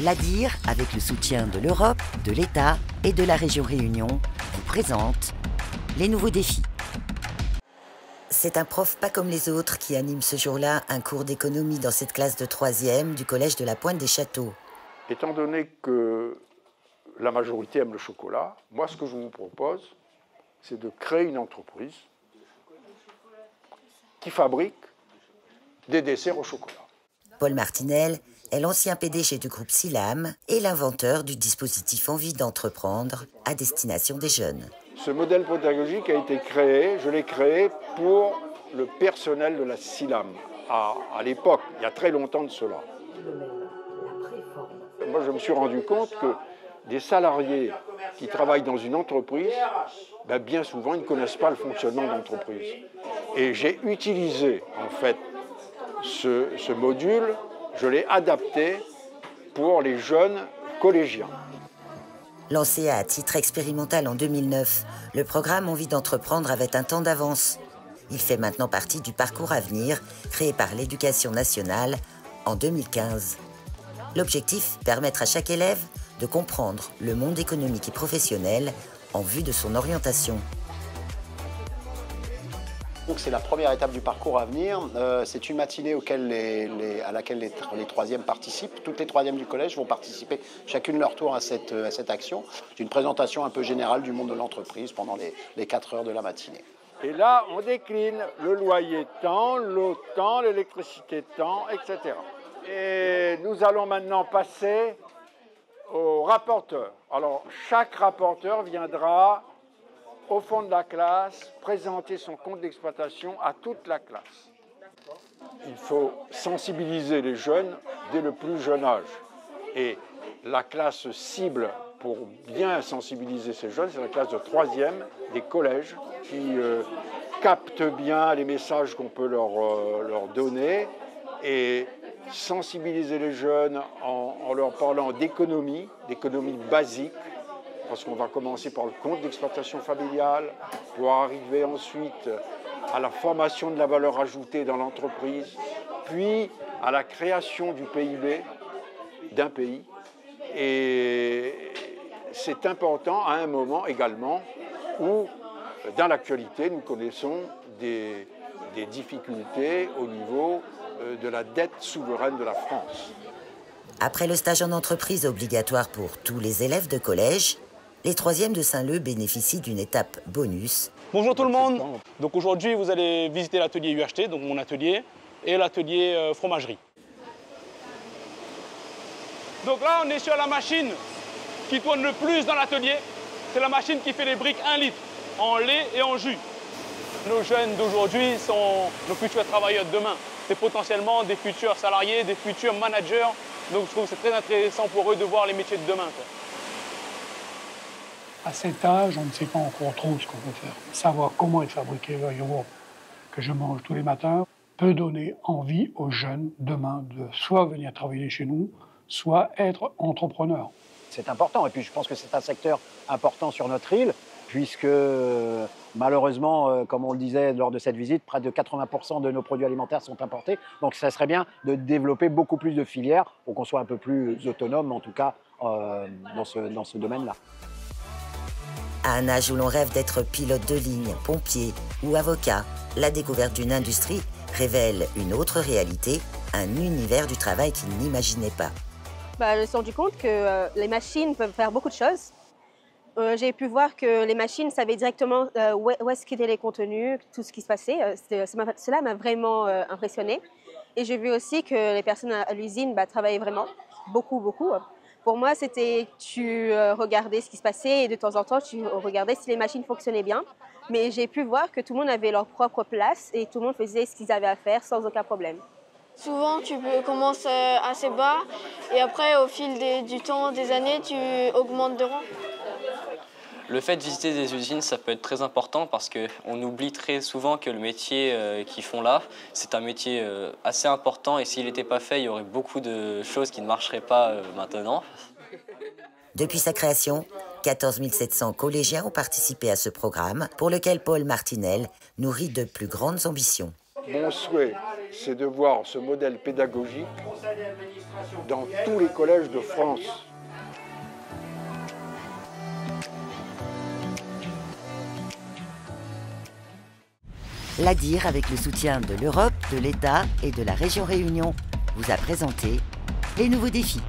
L'ADIR, avec le soutien de l'Europe, de l'État et de la région Réunion, vous présente les nouveaux défis. C'est un prof pas comme les autres qui anime ce jour-là un cours d'économie dans cette classe de 3e du collège de la Pointe des Châteaux. Étant donné que la majorité aime le chocolat, moi ce que je vous propose, c'est de créer une entreprise qui fabrique des desserts au chocolat. Paul Martinel est l'ancien PDG du groupe Silam et l'inventeur du dispositif Envie d'entreprendre à destination des jeunes. Ce modèle pédagogique a été créé, je l'ai créé pour le personnel de la Silam, à l'époque, il y a très longtemps de cela. Moi, je me suis rendu compte que des salariés qui travaillent dans une entreprise, bien souvent, ils ne connaissent pas le fonctionnement de l'entreprise. Et j'ai utilisé, en fait, ce module, je l'ai adapté pour les jeunes collégiens. Lancé à titre expérimental en 2009, le programme Envie d'entreprendre avait un temps d'avance. Il fait maintenant partie du parcours à venir créé par l'Éducation nationale en 2015. L'objectif, permettre à chaque élève de comprendre le monde économique et professionnel en vue de son orientation. Donc c'est la première étape du parcours à venir. C'est une matinée à laquelle les troisièmes participent. Toutes les troisièmes du collège vont participer chacune leur tour à cette action. C'est une présentation un peu générale du monde de l'entreprise pendant les 4 heures de la matinée. Et là, on décline le loyer tant, l'eau tant, l'électricité tant, etc. Et nous allons maintenant passer au rapporteur. Alors, chaque rapporteur viendra au fond de la classe, présenter son compte d'exploitation à toute la classe. Il faut sensibiliser les jeunes dès le plus jeune âge. Et la classe cible pour bien sensibiliser ces jeunes, c'est la classe de 3e des collèges qui captent bien les messages qu'on peut leur donner et sensibiliser les jeunes en leur parlant d'économie basique, parce qu'on va commencer par le compte d'exploitation familiale, pour arriver ensuite à la formation de la valeur ajoutée dans l'entreprise, puis à la création du PIB d'un pays. Et c'est important à un moment également où, dans l'actualité, nous connaissons des difficultés au niveau de la dette souveraine de la France. Après le stage en entreprise obligatoire pour tous les élèves de collège, les 3e de Saint-Leu bénéficient d'une étape bonus. Bonjour tout le monde. Donc aujourd'hui, vous allez visiter l'atelier UHT, donc mon atelier, et l'atelier fromagerie. Donc là, on est sur la machine qui tourne le plus dans l'atelier. C'est la machine qui fait les briques 1 litre en lait et en jus. Nos jeunes d'aujourd'hui sont nos futurs travailleurs de demain. C'est potentiellement des futurs salariés, des futurs managers. Donc je trouve que c'est très intéressant pour eux de voir les métiers de demain. À cet âge, on ne sait pas encore trop ce qu'on peut faire. Savoir comment est fabriqué le yogourt que je mange tous les matins peut donner envie aux jeunes demain de soit venir travailler chez nous, soit être entrepreneur. C'est important et puis je pense que c'est un secteur important sur notre île puisque malheureusement, comme on le disait lors de cette visite, près de 80% de nos produits alimentaires sont importés. Donc ça serait bien de développer beaucoup plus de filières pour qu'on soit un peu plus autonome, en tout cas dans ce domaine-là. À un âge où l'on rêve d'être pilote de ligne, pompier ou avocat, la découverte d'une industrie révèle une autre réalité, un univers du travail qu'il n'imaginait pas. Je me suis rendu compte que les machines peuvent faire beaucoup de choses. J'ai pu voir que les machines savaient directement où est-ce qu'étaient les contenus, tout ce qui se passait. Cela m'a vraiment impressionnée. Et j'ai vu aussi que les personnes à l'usine travaillaient vraiment beaucoup. Pour moi, c'était tu regardais ce qui se passait et de temps en temps, tu regardais si les machines fonctionnaient bien. Mais j'ai pu voir que tout le monde avait leur propre place et tout le monde faisait ce qu'ils avaient à faire sans aucun problème. Souvent, tu commences assez bas et après, au fil du temps, des années, tu augmentes de rang. Le fait de visiter des usines, ça peut être très important parce qu'on oublie très souvent que le métier qu'ils font là, c'est un métier assez important et s'il n'était pas fait, il y aurait beaucoup de choses qui ne marcheraient pas maintenant. Depuis sa création, 14 700 collégiens ont participé à ce programme pour lequel Paul Martinel nourrit de plus grandes ambitions. Mon souhait, c'est de voir ce modèle pédagogique dans tous les collèges de France. L'ADIR, avec le soutien de l'Europe, de l'État et de la région Réunion, vous a présenté les nouveaux défis.